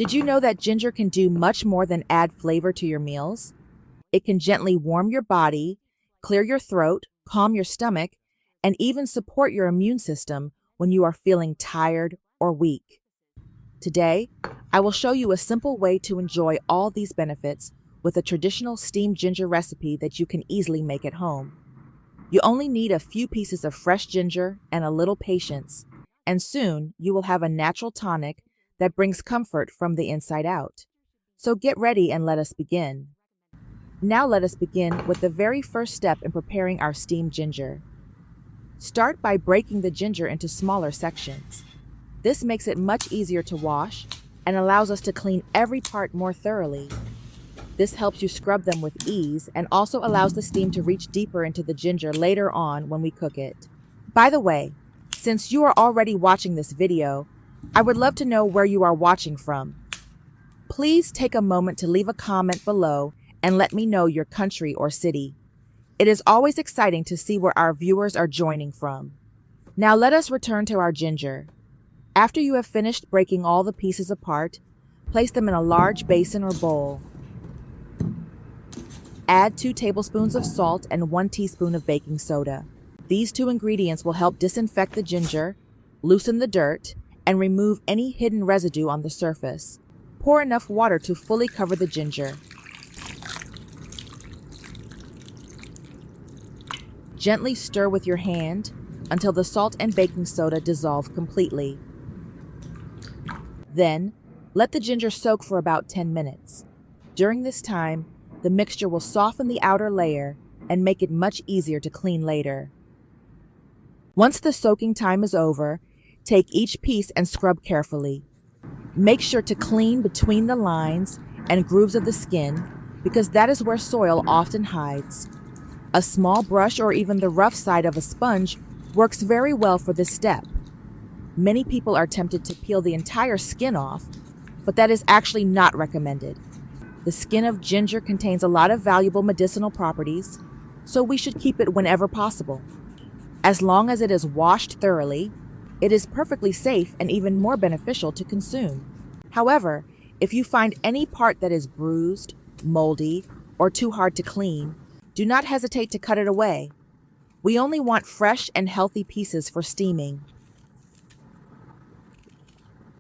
Did you know that ginger can do much more than add flavor to your meals? It can gently warm your body, clear your throat, calm your stomach, and even support your immune system when you are feeling tired or weak. Today, I will show you a simple way to enjoy all these benefits with a traditional steamed ginger recipe that you can easily make at home. You only need a few pieces of fresh ginger and a little patience, and soon you will have a natural tonic that brings comfort from the inside out. So get ready and let us begin. Now let us begin with the very first step in preparing our steamed ginger. Start by breaking the ginger into smaller sections. This makes it much easier to wash and allows us to clean every part more thoroughly. This helps you scrub them with ease and also allows the steam to reach deeper into the ginger later on when we cook it. By the way, since you are already watching this video, I would love to know where you are watching from. Please take a moment to leave a comment below and let me know your country or city. It is always exciting to see where our viewers are joining from. Now let us return to our ginger. After you have finished breaking all the pieces apart, place them in a large basin or bowl. Add 2 tablespoons of salt and 1 teaspoon of baking soda. These 2 ingredients will help disinfect the ginger, loosen the dirt, and remove any hidden residue on the surface. Pour enough water to fully cover the ginger. Gently stir with your hand until the salt and baking soda dissolve completely. Then, let the ginger soak for about 10 minutes. During this time, the mixture will soften the outer layer and make it much easier to clean later. Once the soaking time is over, take each piece and scrub carefully. Make sure to clean between the lines and grooves of the skin because that is where soil often hides. A small brush or even the rough side of a sponge works very well for this step. Many people are tempted to peel the entire skin off, but that is actually not recommended. The skin of ginger contains a lot of valuable medicinal properties, so we should keep it whenever possible. As long as it is washed thoroughly, it is perfectly safe and even more beneficial to consume. However, if you find any part that is bruised, moldy, or too hard to clean, do not hesitate to cut it away. We only want fresh and healthy pieces for steaming.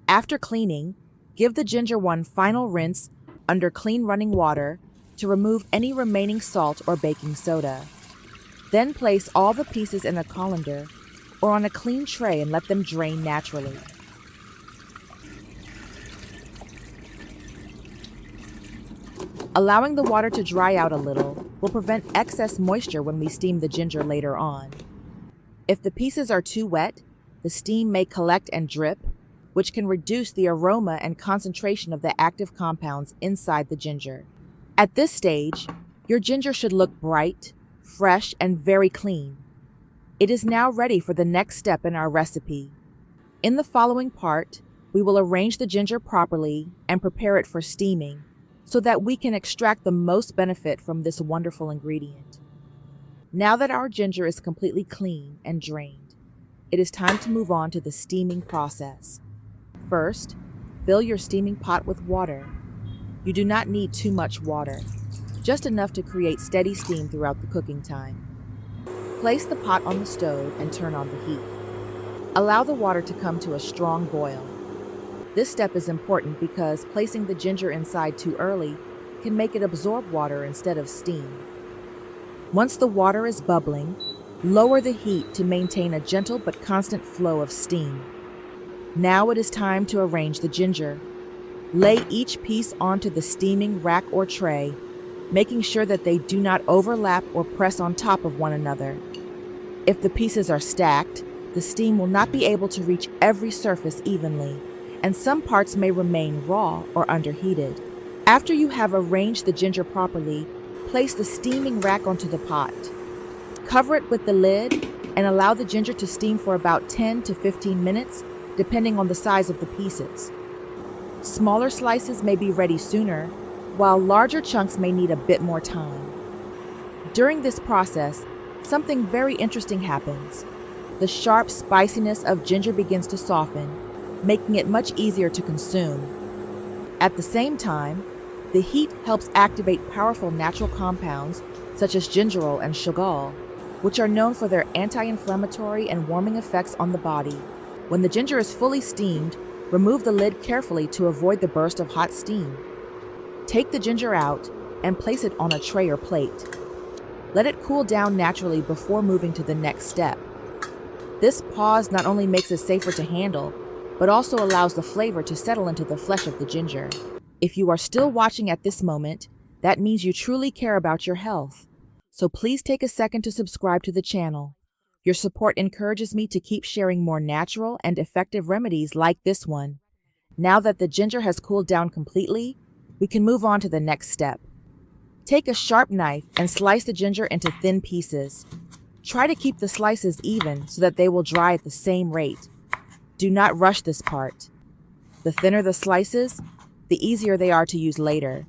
After cleaning, give the ginger one final rinse under clean running water to remove any remaining salt or baking soda. Then place all the pieces in a colander or on a clean tray and let them drain naturally. Allowing the water to dry out a little will prevent excess moisture when we steam the ginger later on. If the pieces are too wet, the steam may collect and drip, which can reduce the aroma and concentration of the active compounds inside the ginger. At this stage, your ginger should look bright, fresh, and very clean. It is now ready for the next step in our recipe. In the following part, we will arrange the ginger properly and prepare it for steaming so that we can extract the most benefit from this wonderful ingredient. Now that our ginger is completely clean and drained, it is time to move on to the steaming process. First, fill your steaming pot with water. You do not need too much water, just enough to create steady steam throughout the cooking time. Place the pot on the stove and turn on the heat. Allow the water to come to a strong boil. This step is important because placing the ginger inside too early can make it absorb water instead of steam. Once the water is bubbling, lower the heat to maintain a gentle but constant flow of steam. Now it is time to arrange the ginger. Lay each piece onto the steaming rack or tray, making sure that they do not overlap or press on top of one another. If the pieces are stacked, the steam will not be able to reach every surface evenly, and some parts may remain raw or underheated. After you have arranged the ginger properly, place the steaming rack onto the pot. Cover it with the lid and allow the ginger to steam for about 10 to 15 minutes, depending on the size of the pieces. Smaller slices may be ready sooner, while larger chunks may need a bit more time. During this process, something very interesting happens. The sharp spiciness of ginger begins to soften, making it much easier to consume. At the same time, the heat helps activate powerful natural compounds such as gingerol and chagal, which are known for their anti-inflammatory and warming effects on the body. When the ginger is fully steamed, remove the lid carefully to avoid the burst of hot steam. Take the ginger out and place it on a tray or plate. Let it cool down naturally before moving to the next step. This pause not only makes it safer to handle, but also allows the flavor to settle into the flesh of the ginger. If you are still watching at this moment, that means you truly care about your health. So please take a second to subscribe to the channel. Your support encourages me to keep sharing more natural and effective remedies like this one. Now that the ginger has cooled down completely, we can move on to the next step. Take a sharp knife and slice the ginger into thin pieces. Try to keep the slices even so that they will dry at the same rate. Do not rush this part. The thinner the slices, the easier they are to use later.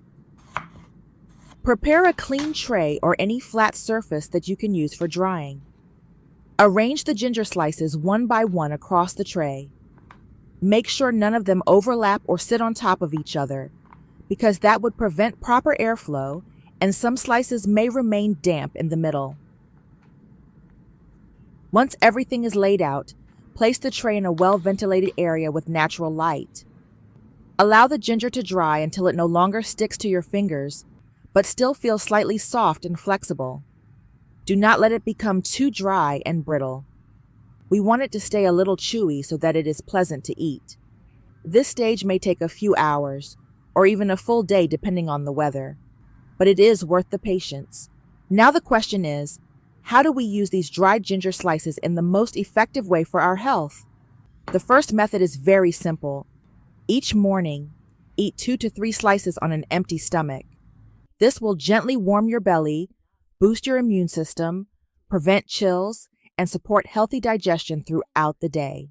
Prepare a clean tray or any flat surface that you can use for drying. Arrange the ginger slices one by one across the tray. Make sure none of them overlap or sit on top of each other, because that would prevent proper airflow and some slices may remain damp in the middle. Once everything is laid out, place the tray in a well-ventilated area with natural light. Allow the ginger to dry until it no longer sticks to your fingers, but still feels slightly soft and flexible. Do not let it become too dry and brittle. We want it to stay a little chewy so that it is pleasant to eat. This stage may take a few hours, or even a full day depending on the weather, but it is worth the patience. Now the question is, how do we use these dried ginger slices in the most effective way for our health? The first method is very simple. Each morning, eat 2 to 3 slices on an empty stomach. This will gently warm your belly, boost your immune system, prevent chills, and support healthy digestion throughout the day.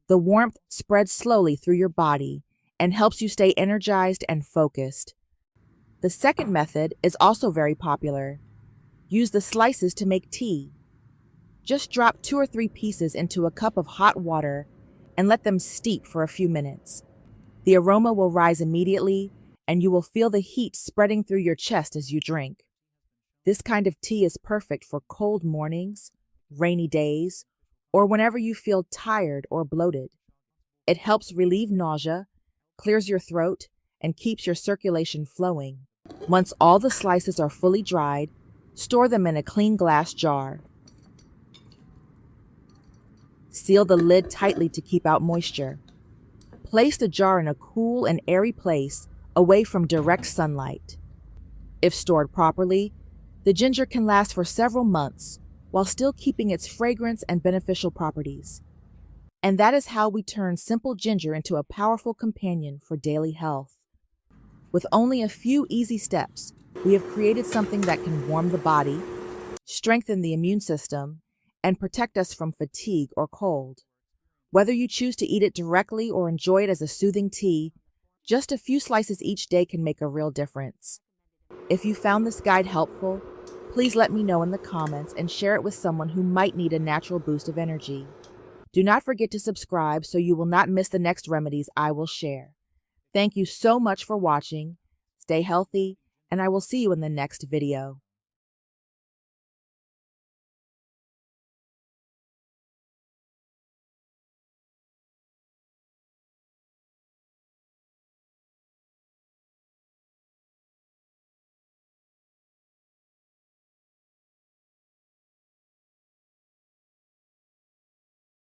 The warmth spreads slowly through your body and helps you stay energized and focused. The second method is also very popular. Use the slices to make tea. Just drop 2 or 3 pieces into a cup of hot water and let them steep for a few minutes. The aroma will rise immediately, and you will feel the heat spreading through your chest as you drink. This kind of tea is perfect for cold mornings, rainy days, or whenever you feel tired or bloated. It helps relieve nausea, clears your throat, and keeps your circulation flowing. Once all the slices are fully dried, store them in a clean glass jar. Seal the lid tightly to keep out moisture. Place the jar in a cool and airy place away from direct sunlight. If stored properly, the ginger can last for several months while still keeping its fragrance and beneficial properties. And that is how we turn simple ginger into a powerful companion for daily health. With only a few easy steps, we have created something that can warm the body, strengthen the immune system, and protect us from fatigue or cold. Whether you choose to eat it directly or enjoy it as a soothing tea, just a few slices each day can make a real difference. If you found this guide helpful, please let me know in the comments and share it with someone who might need a natural boost of energy. Do not forget to subscribe so you will not miss the next remedies I will share. Thank you so much for watching. Stay healthy, and I will see you in the next video.